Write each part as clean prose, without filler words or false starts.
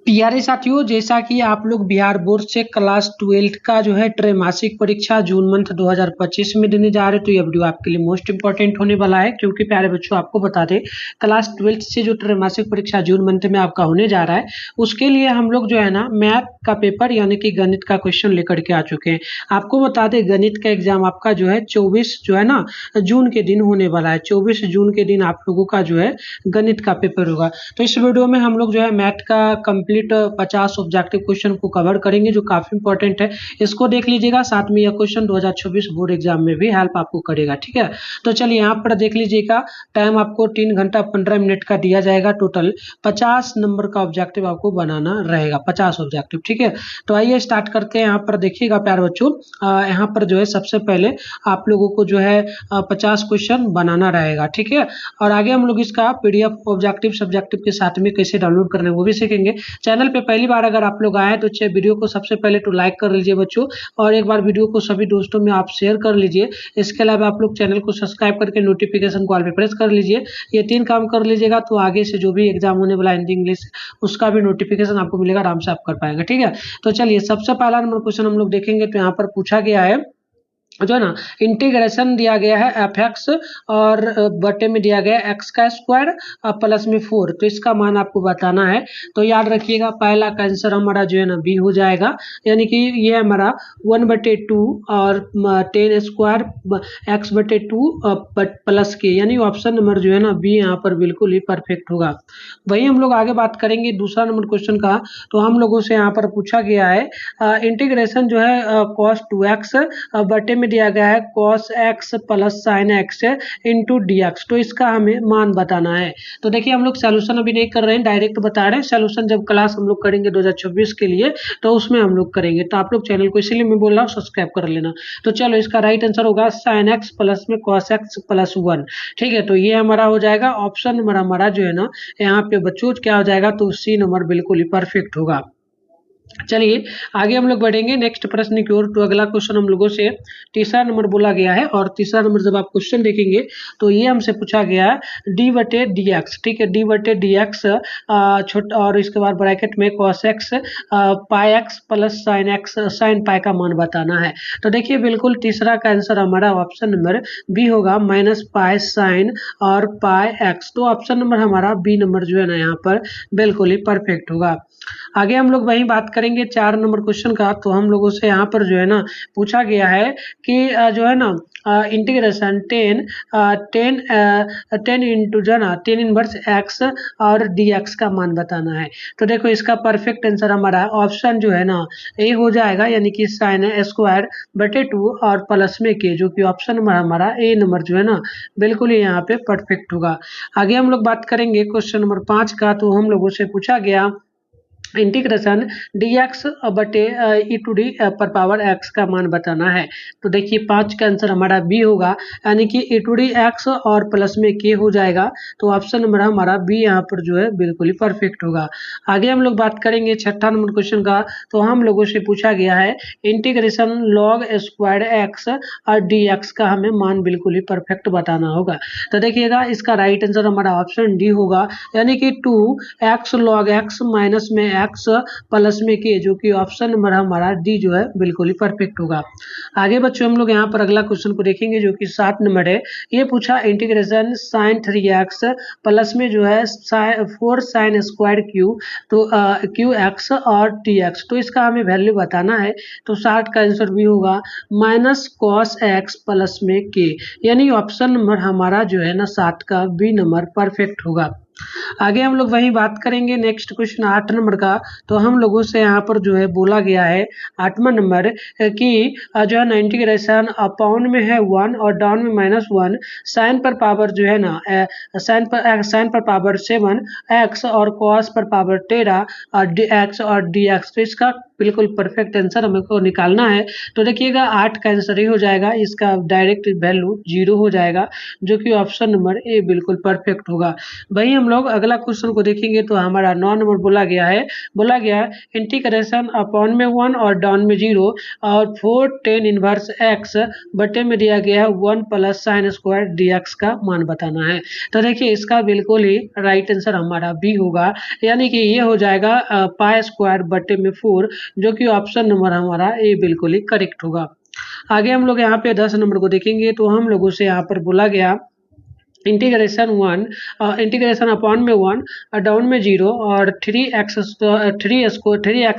प्यारे साथियों, जैसा कि आप लोग बिहार बोर्ड से क्लास 12 का जो है त्रैमासिक परीक्षा जून मंथ 2025 में देने जा रहे, तो ये वीडियो आपके लिए मोस्ट इंपॉर्टेंट होने वाला है। क्योंकि प्यारे बच्चों, आपको बता दें, क्लास 12 से जो त्रैमासिक परीक्षा जून मंथ में आपका होने जा रहा है, उसके लिए हम लोग जो है ना मैथ का पेपर यानी कि गणित का क्वेश्चन लेकर के आ चुके हैं। आपको बता दें, गणित का एग्जाम आपका जो है 24 जो है ना जून के दिन होने वाला है। 24 जून के दिन आप लोगों का जो है गणित का पेपर होगा। तो इस वीडियो में हम लोग जो है मैथ का कंप्लीट 50 ऑब्जेक्टिव क्वेश्चन को कवर करेंगे, जो काफी इंपॉर्टेंट है। इसको देख लीजिएगा, साथ में यह क्वेश्चन 2024 बोर्ड एग्जाम में भी हेल्प आपको करेगा। ठीक है, तो चलिए यहाँ पर देख लीजिएगा। टाइम आपको 3 घंटा 15 मिनट का दिया जाएगा। टोटल 50 नंबर का ऑब्जेक्टिव आपको बनाना रहेगा, 50 ऑब्जेक्टिव। ठीक है, तो आइए स्टार्ट करते हैं। यहाँ पर देखिएगा प्यारे बच्चों, यहाँ पर जो है सबसे पहले आप लोगों को जो है 50 क्वेश्चन बनाना रहेगा। ठीक है, और आगे हम लोग इसका PDF ऑब्जेक्टिव सब्जेक्टिव के साथ में कैसे डाउनलोड करना है वो भी सीखेंगे। चैनल पे पहली बार अगर आप लोग आए तो वीडियो को सबसे पहले तो लाइक कर लीजिए बच्चों, और एक बार वीडियो को सभी दोस्तों में आप शेयर कर लीजिए। इसके अलावा आप लोग चैनल को सब्सक्राइब करके नोटिफिकेशन को ऑल पे प्रेस कर लीजिए। ये 3 काम कर लीजिएगा तो आगे से जो भी एग्जाम होने वाला हिंदी इंग्लिश, उसका भी नोटिफिकेशन आपको मिलेगा, आराम से आप कर पाएंगे। ठीक है, तो चलिए सबसे पहला नंबर क्वेश्चन हम लोग देखेंगे। तो यहाँ पर पूछा गया है जो है ना, इंटीग्रेशन दिया गया है fx और बटे में दिया गया है x का स्क्वायर प्लस में 4। तो इसका मान आपको बताना है। तो याद रखिएगा, पहला का आंसर हमारा जो है ना बी हो जाएगा, यानी कि ये हमारा 1/2 और 10 स्क्वायर x/2 प्लस के, यानी ऑप्शन नंबर जो है ना बी यहाँ पर बिल्कुल ही परफेक्ट होगा। वही हम लोग आगे बात करेंगे दूसरा नंबर क्वेश्चन का। तो हम लोगों से यहाँ पर पूछा गया है इंटीग्रेशन जो है cos 2x बटे में दिया गया है cos x plus sin x into dx। तो इसका हमें मान बताना है। तो देखिए, हम लोग सॉल्यूशन अभी नहीं कर रहे हैं, डायरेक्ट बता रहे हैं। सॉल्यूशन जब क्लास हम लोग करेंगे 2024 के लिए, तो उसमें हम लोग करेंगे। तो आप लोग चैनल को इसीलिए मैं बोल रहा हूँ सब्सक्राइब कर लेना। तो चलो, इसका राइट आंसर होगा sin x प्लस में cos x प्लस 1। ठीक है, तो ये हमारा हो जाएगा ऑप्शन नंबर हमारा जो है ना यहाँ पे बच्चों क्या हो जाएगा, तो सी नंबर बिल्कुल ही परफेक्ट होगा। चलिए आगे हम लोग बढ़ेंगे नेक्स्ट प्रश्न की ओर। तो अगला क्वेश्चन हम लोगों से तीसरा नंबर बोला गया है, और तीसरा नंबर जब आप क्वेश्चन देखेंगे तो ये हमसे पूछा गया है d/dx। ठीक है, d/dx छोटा, और इसके बाद ब्रैकेट में cos x पाई x plus sin x sin पाई का मान बताना है। तो देखिए, बिल्कुल तीसरा का आंसर हमारा ऑप्शन नंबर बी होगा, माइनस पाई साइन और पाई x। तो ऑप्शन नंबर हमारा बी नंबर जो है ना यहाँ पर बिल्कुल ही परफेक्ट होगा। आगे हम लोग वही बात करेंगे 4 नंबर क्वेश्चन का। तो हम लोगों से यहाँ पर जो है ना पूछा गया है कि जो है ना इंटीग्रेशन 10 इंटू जो है ना 10 इनवर्स x और dx का मान बताना है। तो देखो, इसका परफेक्ट आंसर हमारा ऑप्शन जो है ना ए हो जाएगा, यानी कि साइन स्क्वायर बटे 2 और प्लस में के, जो कि ऑप्शन नंबर हमारा ए नंबर जो है ना बिल्कुल ही यहाँ पे परफेक्ट होगा। आगे हम लोग बात करेंगे क्वेश्चन नंबर 5 का। तो हम लोगों से पूछा गया इंटीग्रेशन dx बटे e⁻d पर पावर x का मान बताना है। तो देखिए, 5 का आंसर हमारा बी होगा, यानी कि e⁻d x और प्लस में k हो जाएगा। तो ऑप्शन नंबर हमारा बी यहाँ पर जो है बिल्कुल ही परफेक्ट होगा। आगे हम लोग बात करेंगे छठा नंबर क्वेश्चन का। तो हम लोगों से पूछा गया है इंटीग्रेशन log स्क्वायर x और dx का हमें मान बिल्कुल ही परफेक्ट बताना होगा। तो देखिएगा, इसका राइट आंसर हमारा ऑप्शन डी होगा, यानी कि 2x log x माइनस में x प्लस में के, जो कि ऑप्शन नंबर हमारा डी जो है बिल्कुल ही परफेक्ट होगा। आगे बच्चों हम लोग यहाँ पर अगला क्वेश्चन को देखेंगे, जो कि 7 नंबर है। ये पूछा इंटीग्रेशन sin 3x प्लस में जो है 4 sin स्क्वायर क्यू, तो qx और dx। तो इसका हमें वैल्यू बताना है। तो 60 का आंसर भी होगा माइनस cos x प्लस में के, यानी ऑप्शन नंबर हमारा जो है ना 7 का बी नंबर परफेक्ट होगा। आगे हम लोग वही बात करेंगे नेक्स्ट क्वेश्चन 8 नंबर का। तो हम लोगों से यहाँ पर जो है बोला गया है 8वां नंबर कि जो है ना इंटीग्रेशन अपॉन में है 1 और डाउन में -1, साइन पर पावर जो है ना साइन पर पावर 7 x और कॉस पर पावर 13 और dx और dx। तो इसका बिल्कुल परफेक्ट आंसर हमको निकालना है। तो देखिएगा, 8 का आंसर ही हो जाएगा, इसका डायरेक्ट वैल्यू 0 हो जाएगा, जो कि ऑप्शन नंबर ए बिल्कुल परफेक्ट होगा। वही हम हम लोग अगला क्वेश्चन को देखेंगे तो हमारा 9 नंबर बोला गया है इंटीग्रेशन अपॉन में 1 और डाउन में 0 और 4 tan इनवर्स x बटे में दिया गया है 1 प्लस साइन स्क्वायर dx का मान बताना है। तो देखिए इसका बिल्कुल ही राइट आंसर हमारा बी होगा, यानी कि ये हो जाएगा पाई स्क्वायर बटे में 4, जो कि ऑप्शन नंबर हमारा ए बिल्कुल ही करेक्ट होगा। आगे हम लोग यहाँ पे 10 नंबर को देखेंगे तो हम लोगों से यहाँ पर बोला गया इंटीग्रेशन अपॉन में 1 डाउन में 0 और 3x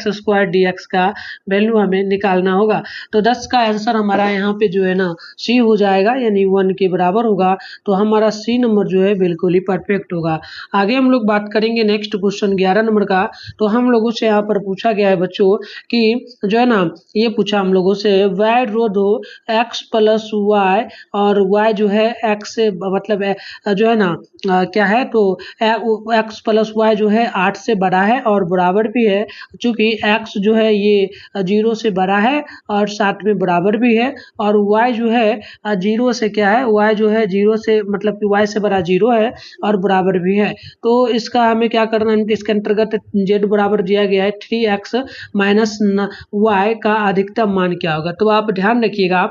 स्क्वायर dx का वैल्यू हमें निकालना होगा। तो 10 का आंसर हमारा यहाँ पे जो है ना सी हो जाएगा, यानी 1 के बराबर होगा। तो हमारा सी नंबर जो है बिल्कुल ही परफेक्ट होगा। आगे हम लोग बात करेंगे नेक्स्ट क्वेश्चन 11 नंबर का। तो हम लोगों से यहाँ पर पूछा गया है बच्चों कि जो है ना ये पूछा हम लोगों से y रो दो x प्लस वाई और y जो है x से मतलब जो है ना क्या है तो x प्लस वाई जो है 8 से बड़ा है और बराबर भी है, चूंकि x जो है ये 0 से बड़ा है और साथ में बराबर भी है, और y जो है 0 से क्या है, y जो है 0 से मतलब कि y से बड़ा 0 है और बराबर भी है। तो इसका हमें क्या करना है, इसके अंतर्गत z बराबर दिया गया है 3x माइनस y का अधिकतम मान क्या होगा। तो आप ध्यान रखिएगा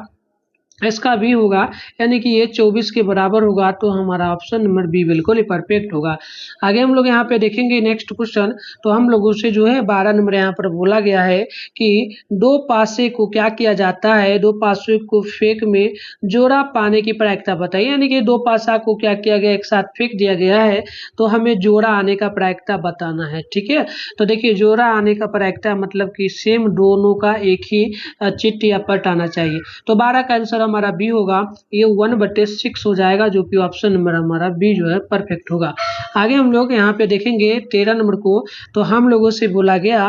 इसका भी होगा, यानी कि ये 24 के बराबर होगा। तो हमारा ऑप्शन नंबर बी बिल्कुल ही परफेक्ट होगा। आगे हम लोग यहाँ पे देखेंगे नेक्स्ट क्वेश्चन। तो हम लोगों से जो है 12 नंबर यहाँ पर बोला गया है कि दो पासे को क्या किया जाता है, दो पासे को फेंक में जोड़ा पाने की प्रायिकता बताइए। यानी कि दो पासा को क्या किया गया, एक साथ फेंक दिया गया है, तो हमें जोड़ा आने का प्रायिकता बताना है। ठीक है, तो देखिए जोड़ा आने का प्रायिकता मतलब कि सेम दोनों का एक ही चिट या पट आना चाहिए। तो 12 का आंसर हमारा बी होगा, ये 1/6 हो जाएगा, जो कि ऑप्शन नंबर हमारा बी जो है परफेक्ट होगा। आगे हम लोग यहाँ पे देखेंगे 13 नंबर को। तो हम लोगों से बोला गया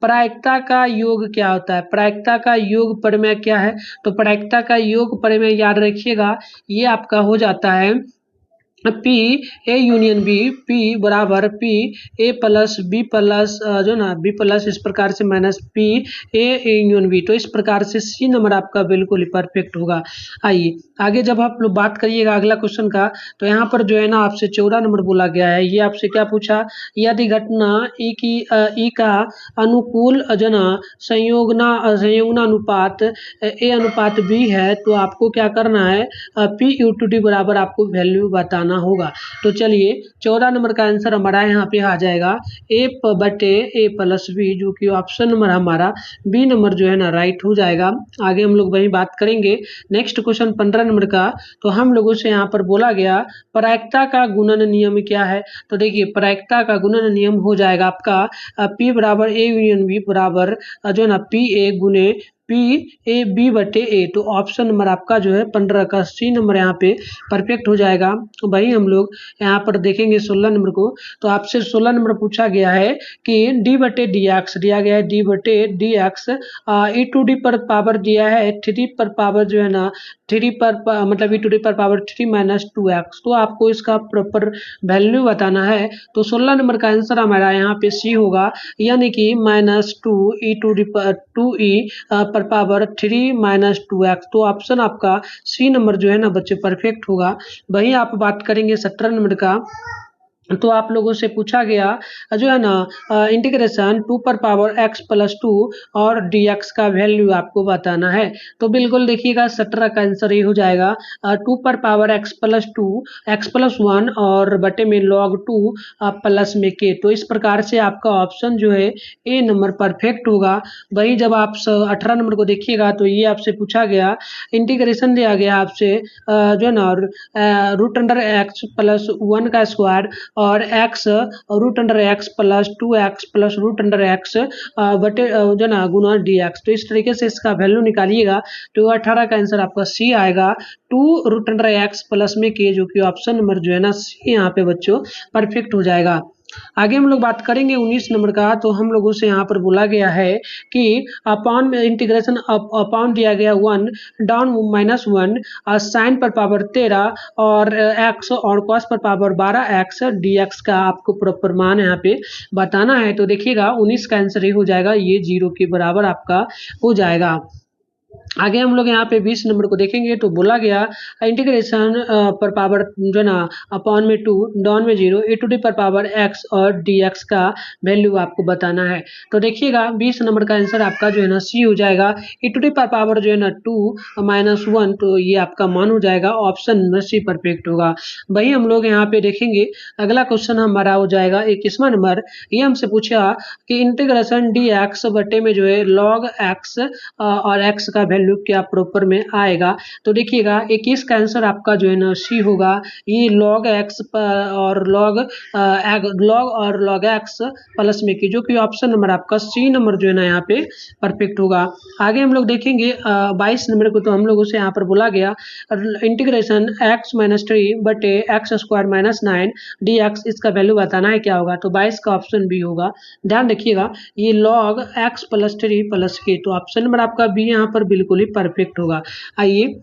प्रायिकता का योग क्या होता है। प्रायिकता का योग प्रमेय क्या है, तो प्रायिकता का योग प्रमेय याद रखिएगा, ये आपका हो जाता है P A union B, P बराबर P A plus B plus जो ना बी प्लस इस प्रकार से minus P A union B. तो इस प्रकार से सी नंबर आपका बिल्कुल ही परफेक्ट होगा। आइए आगे जब आप लोग बात करिएगा अगला क्वेश्चन का, तो यहाँ पर जो है ना आपसे 14 नंबर बोला गया है। ये आपसे क्या पूछा, यदि घटना ई का अनुकूल जना संयोगना अनुपात ए अनुपात बी है, तो आपको क्या करना है, पी यू टू डी बराबर आपको वैल्यू बताना होगा। तो चलिए 14 नंबर का आंसर हमारा यहाँ पे आ जाएगा ए बटे ए प्लस बी, जो कि ऑप्शन नंबर हमारा बी नंबर जो है ना राइट हो जाएगा। आगे हम लोग वही बात करेंगे नेक्स्ट क्वेश्चन 15 नंबर का। तो हम लोगों से यहाँ पर बोला गया प्रायिकता का गुणन नियम क्या है। तो देखिए प्रायिकता का गुणन नियम हो जाएगा आपका पी बराबर ए यूनियन बी बराबर जो है ना पी ए गुने पी ए बी बटे ए। तो ऑप्शन नंबर आपका जो है 15 का सी नंबर यहाँ पे परफेक्ट हो जाएगा। वही हम लोग यहाँ पर देखेंगे 16 नंबर को। तो आपसे 16 नंबर पूछा गया है कि डी बटे डी एक्स दिया गया है, डी बटे d x e to d पर पावर दिया है 3 पर पावर जो है ना 3 पर मतलब ई टू डी पर पावर 3 माइनस 2x। तो आपको इसका प्रॉपर वैल्यू बताना है। तो 16 नंबर का आंसर हमारा यहाँ पे सी होगा, यानी कि -2 ई टू डी पर 2e पर पावर 3 माइनस 2x। तो ऑप्शन आपका सी नंबर जो है ना बच्चे परफेक्ट होगा। वहीं आप बात करेंगे 17 नंबर का। तो आप लोगों से पूछा गया जो है ना इंटीग्रेशन 2 पर पावर x प्लस 2 और dx का वैल्यू आपको बताना है। तो बिल्कुल देखिएगा 17 का आंसर ये हो जाएगा 2 पर power x plus 2 x plus 1 और बटे में log 2 प्लस में k। तो इस प्रकार से आपका ऑप्शन जो है ए नंबर परफेक्ट होगा। वही जब आप 18 नंबर को देखिएगा तो ये आपसे पूछा गया इंटीग्रेशन दिया गया आपसे जो है ना रूट अंडर x प्लस 1 का स्क्वायर और x root under x plus 2x plus root under x बटे जो ना गुना dx। तो इस तरीके से इसका वैल्यू निकालिएगा। तो 18 का आंसर आपका सी आएगा 2 रूट अंडर x प्लस में k, जो कि ऑप्शन नंबर जो है ना सी यहाँ पे बच्चों परफेक्ट हो जाएगा। आगे हम लोग बात करेंगे 19 नंबर का। तो हम लोगों से यहाँ पर बोला गया है कि अपॉन में इंटीग्रेशन अपॉन दिया गया 1 डाउन -1 साइन पर पावर 13 और x और कॉस पर पावर 12x dx का आपको प्रॉपर मान यहाँ पे बताना है। तो देखिएगा 19 का आंसर ये हो जाएगा, ये 0 के बराबर आपका हो जाएगा। आगे हम लोग यहाँ पे 20 नंबर को देखेंगे तो बोला गया इंटीग्रेशन पर पावर जो है ना अपॉन में 2 डाउन में 0 e टू डी पर पावर x और dx का वैल्यू आपको बताना है। तो देखिएगा 20 नंबर का आंसर आपका जो है ना सी हो जाएगा। e टू डी पर पावर जो है ना 2 माइनस 1, तो ये आपका मान हो जाएगा, ऑप्शन नंबर सी परफेक्ट होगा। वही हम लोग यहाँ पे देखेंगे अगला क्वेश्चन हमारा हो जाएगा 21वां नंबर। ये हमसे पूछा कि इंटीग्रेशन dx बटे में जो है log x और x का वैल्यू क्या प्रॉपर में आएगा। तो देखिएगा 21 का आंसर आपका जो है ना सी होगा। ये log x और log x प्लस में की, जो कि ऑप्शन नंबर आपका सी नंबर जो है ना यहाँ पे परफेक्ट होगा। आगे हम लोग देखेंगे 22 नंबर को, तो हम लोगों से यहाँ पर बोला गया इंटीग्रेशन x माइनस 3 बटे एक्स स्क्वायर माइनस 9 dx, इसका वैल्यू बताना है क्या होगा। तो 22 का ऑप्शन बी होगा। ध्यान रखिएगा ये log x प्लस 3 प्लस के, तो ऑप्शन नंबर आपका बी यहाँ पर बिल्कुल ही परफेक्ट होगा। आइए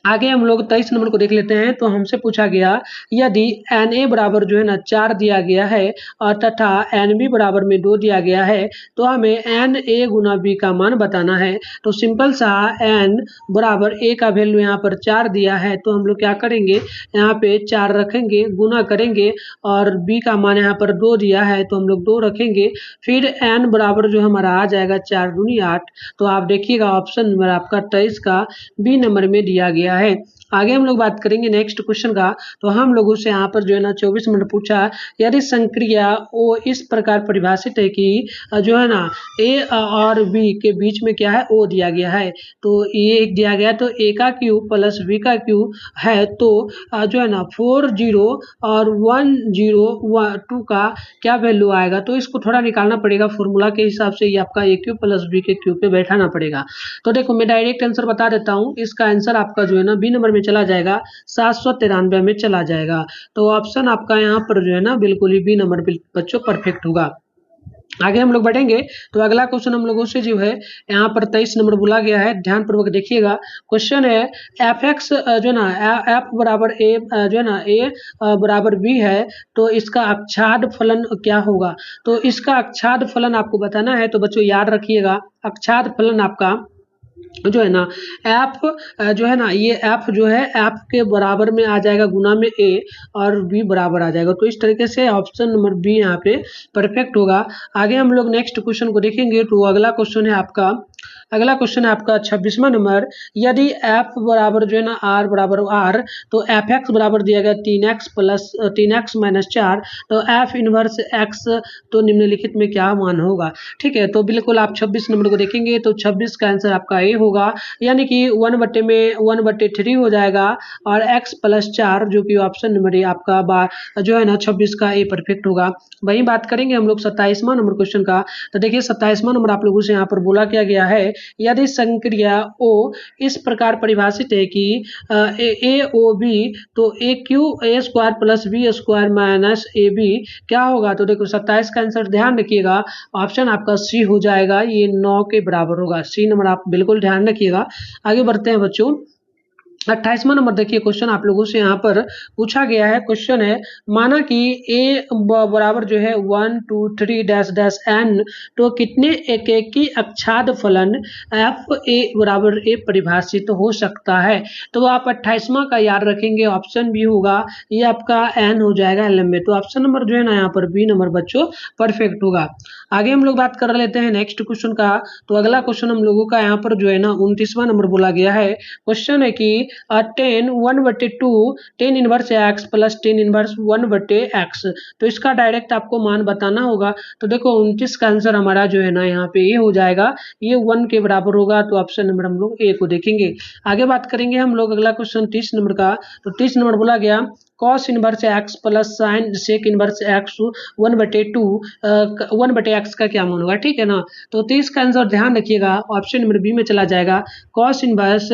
आगे हम लोग 23 नंबर को देख लेते हैं। तो हमसे पूछा गया यदि एन ए बराबर जो है ना 4 दिया गया है और तथा एन बी बराबर में 2 दिया गया है, तो हमें एन ए गुना बी का मान बताना है। तो सिंपल सा एन बराबर ए का वैल्यू यहाँ पर 4 दिया है, तो हम लोग क्या करेंगे यहाँ पे 4 रखेंगे, गुना करेंगे, और बी का मान यहाँ पर 2 दिया है तो हम लोग 2 रखेंगे। फिर एन बराबर जो हमारा आ जाएगा 4 दूनी 8। तो आप देखिएगा ऑप्शन नंबर आपका 23 का बी नंबर में दिया गया है। आगे हम लोग बात करेंगे नेक्स्ट क्वेश्चन का। तो हम लोगों से यहाँ पर जो है ना 24 नंबर पूछा यदि संक्रिया ओ इस प्रकार परिभाषित है कि जो है ना ए और बी के बीच में क्या है, ओ दिया गया है। तो ये दिया गया तो ए का क्यूब प्लस बी का क्यूब है, तो जो है ना 4 0 और 1 0 2 का क्या वैल्यू आएगा। तो इसको थोड़ा निकालना पड़ेगा फॉर्मूला के हिसाब से, ये आपका ए क्यूब प्लस बी के क्यूब पे बैठाना पड़ेगा। तो देखो मैं डायरेक्ट आंसर बता देता हूँ, इसका आंसर आपका जो है ना बी नंबर में चला जाएगा, 793 में चला जाएगा। तो ऑप्शन आपका यहाँ पर जो है ना बिल्कुल ही बी नंबर बच्चों परफेक्ट होगा। आगे हम लोग बढ़ेंगे तो अगला क्वेश्चन हम लोगों से जो है यहाँ पर 23 नंबर बोला गया है, ध्यान पूर्वक देखिएगा। क्वेश्चन है एफ एक्स जो ना एफ बराबर ए जो है ना ए बराबर बी है, तो इसका अक्षाद फलन क्या होगा। तो इसका अक्षाद फलन आपको बताना है। तो बच्चों याद रखिएगा अक्षाद फलन आपका जो है ना एफ जो है ना ये एफ जो है एफ के बराबर में आ जाएगा गुना में ए, और बी बराबर आ जाएगा। तो इस तरीके से ऑप्शन नंबर बी यहाँ पे परफेक्ट होगा। आगे हम लोग नेक्स्ट क्वेश्चन को देखेंगे। तो अगला क्वेश्चन है आपका 26वां नंबर। यदि एफ बराबर जो है ना आर बराबर आर, तो एफ एक्स बराबर दिया गया 3x प्लस 3x माइनस 4, तो एफ इनवर्स एक्स तो निम्नलिखित में क्या मान होगा। ठीक है, तो बिल्कुल आप 26 नंबर को देखेंगे तो 26 का आंसर आपका ए होगा, यानी कि 1/3 हो जाएगा, और x प्लस 4 जो कि ऑप्शन नंबर ए आपका जो है ना 26 का ए परफेक्ट होगा। वही बात करेंगे हम लोग 27वां नंबर क्वेश्चन का। तो देखिए 27वां नंबर आप लोगों से यहाँ पर बोला क्या है यदि संक्रिया ओ इस प्रकार परिभाषित है कि ए ओ बी, तो A Q A square plus B square minus A B क्या होगा। तो देखो 27 का आंसर ध्यान रखिएगा, ऑप्शन आपका सी हो जाएगा, ये 9 के बराबर होगा। सी नंबर आप बिल्कुल ध्यान रखिएगा। आगे बढ़ते हैं बच्चों 28वां नंबर देखिए क्वेश्चन आप लोगों से यहाँ पर पूछा गया है। क्वेश्चन है माना कि ए बराबर जो है 1 2 3 डैश डैश एन, तो कितने एकेकी अक्षाद फलन एफ ए बराबर ए परिभाषित हो सकता है। तो आप 28वां का याद रखेंगे, ऑप्शन बी होगा, ये आपका एन हो जाएगा एल में। तो ऑप्शन नंबर जो है ना यहाँ पर बी नंबर बच्चों परफेक्ट होगा। आगे हम लोग बात कर लेते हैं नेक्स्ट क्वेश्चन का। तो अगला क्वेश्चन हम लोगों का यहाँ पर जो है ना 29वां नंबर बोला गया है। क्वेश्चन है कि 10 1/2 10 inverse x plus 10 inverse 1/x, तो इसका डायरेक्ट आपको मान बताना होगा। तो देखो 29 का आंसर हमारा जो है ना यहाँ पे ये हो जाएगा, ये 1 के बराबर होगा। तो ऑप्शन नंबर हम लोग ए को देखेंगे। आगे बात करेंगे हम लोग अगला क्वेश्चन 30 नंबर का। तो 30 नंबर बोला गया cos inverse x plus sine sec inverse x 1/x का क्या मान होगा। ठीक है ना, तो 30 का आंसर ध्यान रखिएगा, ऑप्शन नंबर बी में चला जाएगा, cos inverse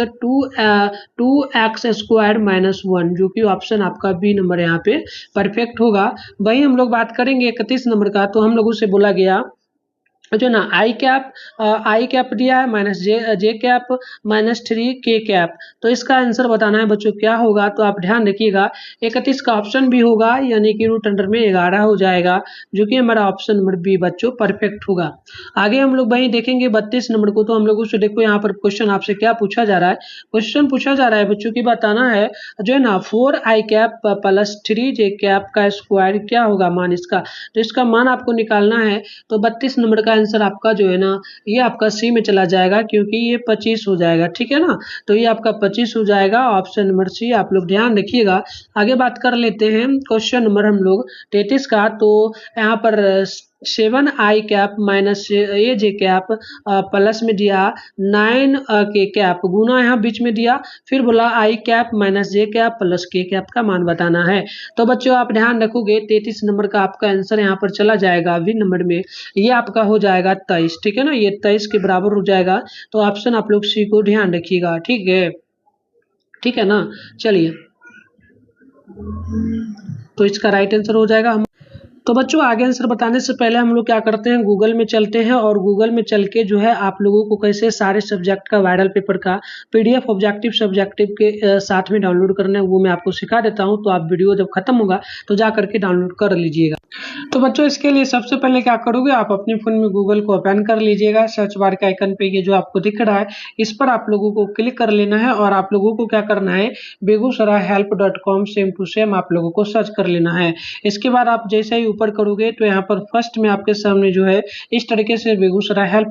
2x square minus 1, जो कि ऑप्शन आपका बी नंबर यहाँ पे परफेक्ट होगा। वही हम लोग बात करेंगे 31 नंबर का। तो हम लोगों से बोला गया जो ना आई कैप दिया है माइनस जे कैप माइनस 3 के कैप। तो इसका आंसर बताना है बच्चों क्या होगा, तो आप ध्यान रखिएगा 31 का ऑप्शन भी होगा, यानी कि रूट अंडर में 11 हो जाएगा, जो कि हमारा ऑप्शन नंबर बी बच्चों परफेक्ट होगा। आगे हम लोग वही देखेंगे 32 नंबर को। तो हम लोगों से देखो यहाँ पर क्वेश्चन आपसे क्या पूछा जा रहा है। क्वेश्चन पूछा जा रहा है बच्चों की बताना है जो है ना 4 i cap plus 3 J cap का स्क्वायर क्या होगा मान इसका। तो इसका मान आपको निकालना है। तो 32 नंबर का आंसर आपका जो है ना ये आपका सी में चला जाएगा, क्योंकि ये 25 हो जाएगा, ठीक है ना। तो ये आपका 25 हो जाएगा, ऑप्शन नंबर सी आप लोग ध्यान रखिएगा। आगे बात कर लेते हैं क्वेश्चन नंबर हम लोग 33 का। तो यहाँ पर 7 i cap minus A J cap plus में दिया 9 के कैप गुना यहाँ बीच में दिया, फिर बोला i cap minus J cap plus के कैप का मान बताना है। तो बच्चों आप ध्यान रखोगे 33 नंबर का आपका आंसर यहाँ पर चला जाएगा वी नंबर में, ये आपका हो जाएगा 23, ठीक है ना, ये 23 के बराबर हो जाएगा। तो ऑप्शन आप लोग सी को ध्यान रखिएगा, ठीक है ना। चलिए, तो इसका राइट आंसर हो जाएगा। हम तो बच्चों आगे आंसर बताने से पहले हम लोग क्या करते हैं, गूगल में चलते हैं और गूगल में चल के जो है आप लोगों को कैसे सारे सब्जेक्ट का वायरल पेपर का पीडीएफ ऑब्जेक्टिव सब्जेक्टिव के साथ में डाउनलोड करना है वो मैं आपको सिखा देता हूं। तो आप वीडियो जब खत्म होगा तो जा करके डाउनलोड कर लीजिएगा। तो बच्चों इसके लिए सबसे पहले क्या करोगे, आप अपने फोन में गूगल को ओपन कर लीजिएगा। सर्च बार के आइकन पे ये जो आपको दिख रहा है इस पर आप लोगों को क्लिक कर लेना है और आप लोगों को क्या करना है, बेगूसराय सेम टू सेम आप लोगों को सर्च कर लेना है। इसके बाद आप जैसे ही ऊपर करोगे तो यहाँ पर फर्स्ट में आपके सामने जो है इस तरीके से बेगूसराय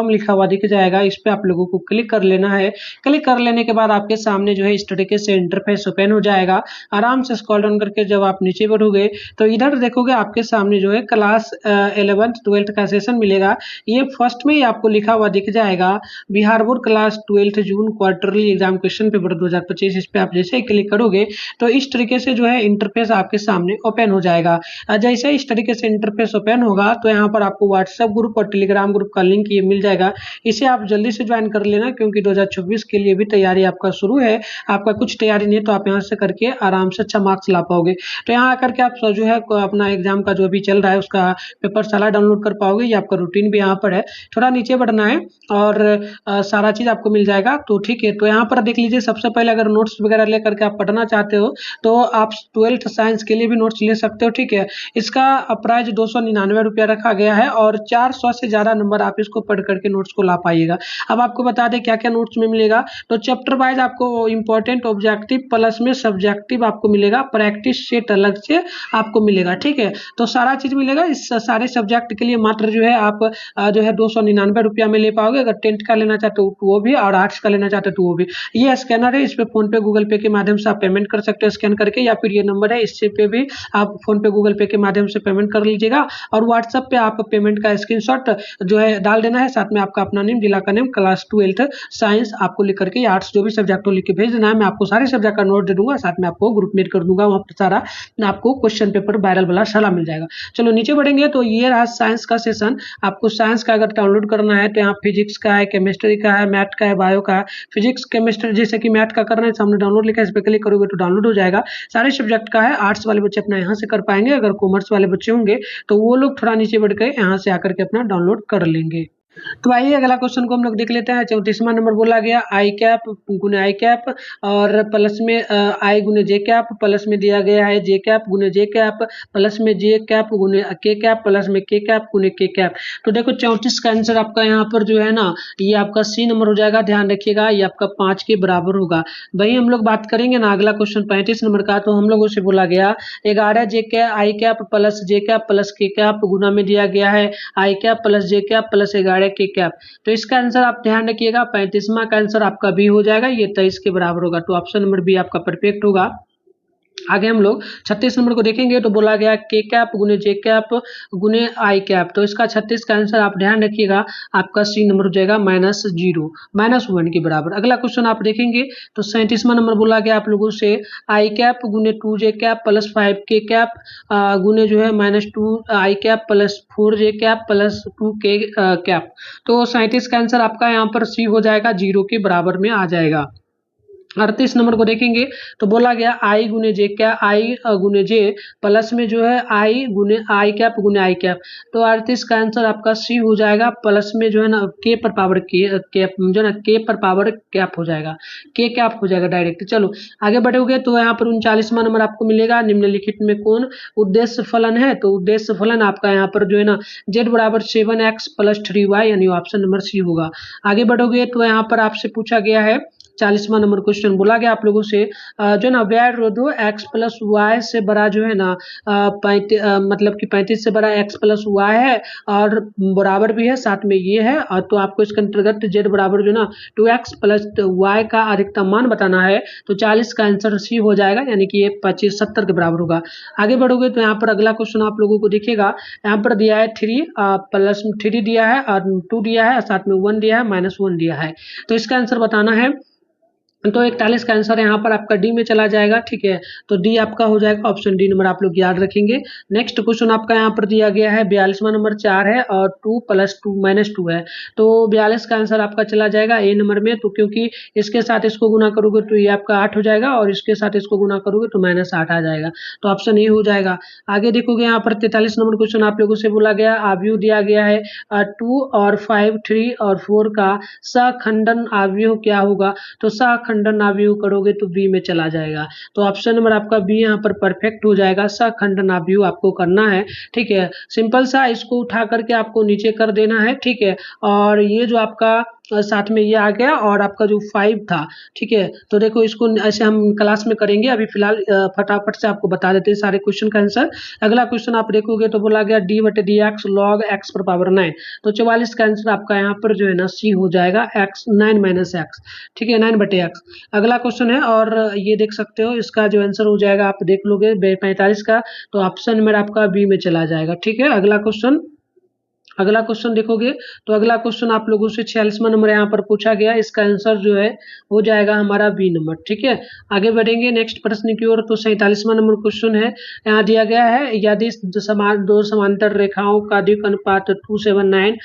लिखा हुआ दिख जाएगा। इस पे आप लोगों को क्लिक कर लेना है। क्लिक कर लेने के बाद आपके सामने जो है इस तरीके से इंटरफेस ओपन हो जाएगा। आराम से स्क्रॉल डाउन करके जब आप नीचे बढ़ोगे तो इधर देखोगे आपके सामने जो है क्लास 11th 12th का सेशन मिलेगा। ये फर्स्ट में ही आपको लिखा हुआ दिख जाएगा बिहार बोर्ड क्लास 12th जून क्वार्टरली एग्जाम क्वेश्चन पेपर 2025। इस पे आप जैसे ही क्लिक करोगे तो इस तरीके से जो है इंटरफेस आपके सामने ओपन हो जाएगा। जैसे इस तरीके से इंटरफेस ओपन होगा तो यहाँ पर आपको व्हाट्सएप ग्रुप और टेलीग्राम ग्रुप का लिंक ये मिल जाएगा। इसे आप जल्दी से ज्वाइन कर लेना, क्योंकि 2026 के लिए भी तैयारी आपका शुरू है। आपका कुछ तैयारी नहीं है तो आप यहाँ से करके आराम से अच्छा मार्क्स ला पाओगे। तो यहाँ आकर के आप जो है अपना एग्जाम का जो भी चल रहा है उसका पेपर सारा डाउनलोड कर पाओगे। ये आपका रूटीन भी यहाँ पर है, थोड़ा नीचे बढ़ना है और सारा चीज आपको मिल जाएगा। तो ठीक है, तो यहाँ पर देख लीजिए सबसे पहले अगर नोट्स वगैरह लेकर के आप पढ़ना चाहते हो तो आप 12th साइंस के लिए भी नोट्स ले सकते हो, ठीक है। इसका प्राइस 299 रुपया रखा गया है और 400 से ज्यादा नंबर आप इसको पढ़ करके नोट्स को ला पाइएगा। अब आपको बता दें क्या क्या नोट्स में मिलेगा। तो चैप्टर वाइज आपको इंपॉर्टेंट ऑब्जेक्टिव प्लस में सब्जेक्टिव आपको मिलेगा, प्रैक्टिस सेट अलग से आपको मिलेगा, ठीक है। तो सारा चीज मिलेगा। इस सारे सब्जेक्ट के लिए मात्र जो है आप जो है 299 रुपया में ले पाओगे। अगर 10th का लेना चाहते हो तो वो भी, और आर्ट्स का लेना चाहते हो तो वो भी। ये स्कैनर है, इस पे फोन पे गूगल पे के माध्यम से आप पेमेंट कर सकते हो स्कैन करके, या फिर ये नंबर है इससे पे भी आप फोन पे गूगल पे के माध्यम से पेमेंट कर लीजिएगा। और व्हाट्सएप पे आप पेमेंट का स्क्रीनशॉट जो है डाल देना है, साथ में आपका अपना नेम, जिला का नेम, क्लास 12th साइंस आपको लिख करके, आर्ट्स जो भी सब्जेक्ट हो लिख के भेज देना है। मैं आपको सारे सब्जेक्ट का नोट दे दूंगा, साथ में आपको ग्रुप मेट कर दूंगा, वहाँ पर सारा आपको क्वेश्चन पेपर वायरल वाला सारा मिल जाएगा। चलो नीचे बढ़ेंगे तो ये रहा साइंस का सेशन। आपको साइंस का अगर डाउनलोड करना है तो यहाँ फिजिक्स का है, केमिस्ट्री का है, मैथ का है, बायो का है। फिजिक्स केमिस्ट्री जैसे कि मैथ का करना है, सामने डाउनलोड लिखा है, इस पर क्लिक करोगे तो डाउनलोड हो जाएगा। सारे सब्जेक्ट का है। आर्ट्स वाले बच्चे अपना यहाँ से कर पाएंगे, अगर कॉमर्स वाले बच्चे होंगे तो वो लोग थोड़ा नीचे बढ़ के यहाँ से आकर के अपना डाउनलोड कर लेंगे। तो आइए अगला क्वेश्चन को हम लोग देख लेते हैं। 34वां नंबर बोला गया आई कैप गुने आई कैप और प्लस में आई गुने जे कैप, प्लस में दिया गया है जे कैप गुने जे कैप, प्लस में जे कैप गुने के कैप, प्लस में के कैप गुने के कैप। तो देखो 34 का आंसर आपका यहाँ पर जो है ना ये आपका सी नंबर हो जाएगा। ध्यान रखिएगा ये आपका 5 के बराबर होगा। वही हम लोग बात करेंगे ना अगला क्वेश्चन 35 नंबर का। तो हम लोगों से बोला गया 11 जे कैप आई कैप प्लस जे कैप प्लस के कैप गुना में दिया गया है आई कैप प्लस जे कैप प्लस 11 के कैप। तो इसका आंसर आप ध्यान रखिएगा 35वां का आंसर आपका बी हो जाएगा, ये 23 के बराबर होगा। तो ऑप्शन नंबर बी आपका परफेक्ट होगा। आगे हम लोग 36 नंबर को देखेंगे तो बोला गया के कैप गुने जे कैप गुने आई कैप। तो इसका 36 का आंसर आप ध्यान रखिएगा आपका सी नंबर हो जाएगा -0 -1 के बराबर। अगला क्वेश्चन आप देखेंगे तो 37वां नंबर बोला गया आप लोगों से आई कैप गुने 2 जे कैप प्लस 5 के कैप गुने जो है -2 आई कैप प्लस 4 जे कैप प्लस 2 के कैप। तो 37 का आंसर आपका यहाँ पर सी हो जाएगा, 0 के बराबर में आ जाएगा। 38 नंबर को देखेंगे तो बोला गया आई गुने जे, क्या आई गुने जे प्लस में जो है आई गुने आई कैप गुने आई कैप, तो 38 का आंसर आपका सी हो जाएगा। प्लस में जो है ना के पर पावर के कैप जो है ना के पर पावर कैप हो जाएगा, के कैप हो जाएगा डायरेक्ट। चलो आगे बढ़ोगे तो यहाँ पर 39वां नंबर आपको मिलेगा, निम्नलिखित में कौन उद्देश्य फलन है, तो उद्देश्य फलन आपका यहाँ पर जो है ना z बराबर 7x प्लस 3y, यानी ऑप्शन नंबर सी होगा। आगे बढ़ोगे तो यहाँ पर आपसे पूछा गया है 40वां नंबर क्वेश्चन, बोला गया आप लोगों से जो ना वेयर रोधो x प्लस वाई से बड़ा जो है ना मतलब कि 35 से बड़ा x प्लस वाई है और बराबर भी है साथ में ये है, और तो आपको इसके अंतर्गत z बराबर जो ना 2x प्लस वाई का अधिकतम मान बताना है, तो 40 का आंसर सी हो जाएगा, यानी कि ये 25 70 के बराबर होगा। आगे बढ़ोगे तो यहाँ पर अगला क्वेश्चन आप लोगों को दिखेगा, यहाँ पर दिया है 3 प्लस 3 दिया है और 2 दिया है, साथ में 1 दिया है, -1 दिया है, तो इसका आंसर बताना है। तो 41 का आंसर यहाँ पर आपका डी में चला जाएगा, ठीक है, तो डी आपका हो जाएगा, ऑप्शन डी नंबर आप लोग याद रखेंगे। नेक्स्ट क्वेश्चन आपका यहाँ पर दिया गया है 42वां नंबर 4 है और 2 प्लस 2 -2 है, तो 42 का आंसर आपका चला जाएगा ए नंबर में, तो क्योंकि इसके साथ इसको गुना करोगे तो ये आपका 8 हो जाएगा और इसके साथ इसको गुना करोगे तो -8 आ जाएगा, तो ऑप्शन ए हो जाएगा। आगे देखोगे यहाँ पर 43 नंबर क्वेश्चन आप लोगों से बोला गया, आव्यूह दिया गया है 2 और 5 3 और 4 का सखंडन आव्यूह क्या होगा, तो सखंडन आव्यूह करोगे तो बी में चला जाएगा, तो ऑप्शन नंबर आपका बी यहाँ पर परफेक्ट हो जाएगा। सखंडन आव्यूह आपको करना है, ठीक है, सिंपल सा इसको उठा करके आपको नीचे कर देना है, ठीक है, और ये जो आपका साथ में ये आ गया और आपका जो 5 था, ठीक है, तो देखो इसको ऐसे हम क्लास में करेंगे, अभी फिलहाल फटाफट से आपको बता देते हैं सारे क्वेश्चन का आंसर। अगला क्वेश्चन आप देखोगे तो बोला गया डी बटे डी एक्स लॉग एक्स पर पावर 9, तो 44 का आंसर आपका यहाँ पर जो है ना सी हो जाएगा, एक्स 9 माइनस एक्स, ठीक है, 9 बटे एक्स। अगला क्वेश्चन है और ये देख सकते हो इसका जो आंसर हो जाएगा, आप देख लोगे 45 का, तो ऑप्शन नंबर आपका बी में चला जाएगा, ठीक है। अगला क्वेश्चन देखोगे तो अगला क्वेश्चन आप लोगों से 46वां नंबर यहाँ पर पूछा गया, इसका आंसर जो है हो जाएगा हमारा बी नंबर, ठीक है। आगे बढ़ेंगे नेक्स्ट प्रश्न की ओर, तो 47वां नंबर क्वेश्चन है, यहाँ दिया गया है यदि दो समांतर रेखाओं का अधिक अनुपात 279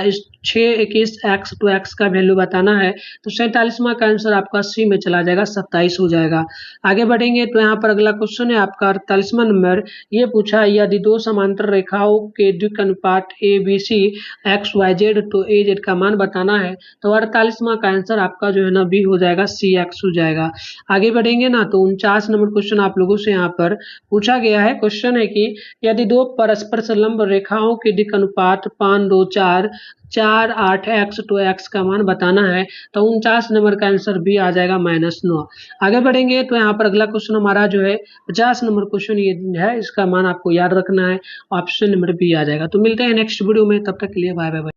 इस 621 x टू x का वैल्यू बताना है, तो 47वां का आंसर आपका सी में चला जाएगा, 27 हो जाएगा। आगे बढ़ेंगे तो यहाँ पर अगला क्वेश्चन है आपका 48वां नंबर, ये पूछा यदि दो समांतर रेखाओं के द्विक अनुपात A B C X Y Z, तो ए जेड का मान बताना है, तो 48वां का आंसर आपका जो है ना बी हो जाएगा, सी एक्स हो जाएगा। आगे बढ़ेंगे ना तो 49 नंबर क्वेश्चन आप लोगों से यहाँ पर पूछा गया है, क्वेश्चन है कि यदि दो परस्पर संलंब रेखाओं के दिक् अनुपात 5 2 4 4 8 एक्स टू एक्स का मान बताना है, तो 49 नंबर का आंसर भी आ जाएगा -9। आगे बढ़ेंगे तो यहाँ पर अगला क्वेश्चन हमारा जो है 50 नंबर क्वेश्चन ये है, इसका मान आपको याद रखना है, ऑप्शन नंबर बी आ जाएगा। तो मिलते हैं नेक्स्ट वीडियो में, तब तक के लिए बाय बाय।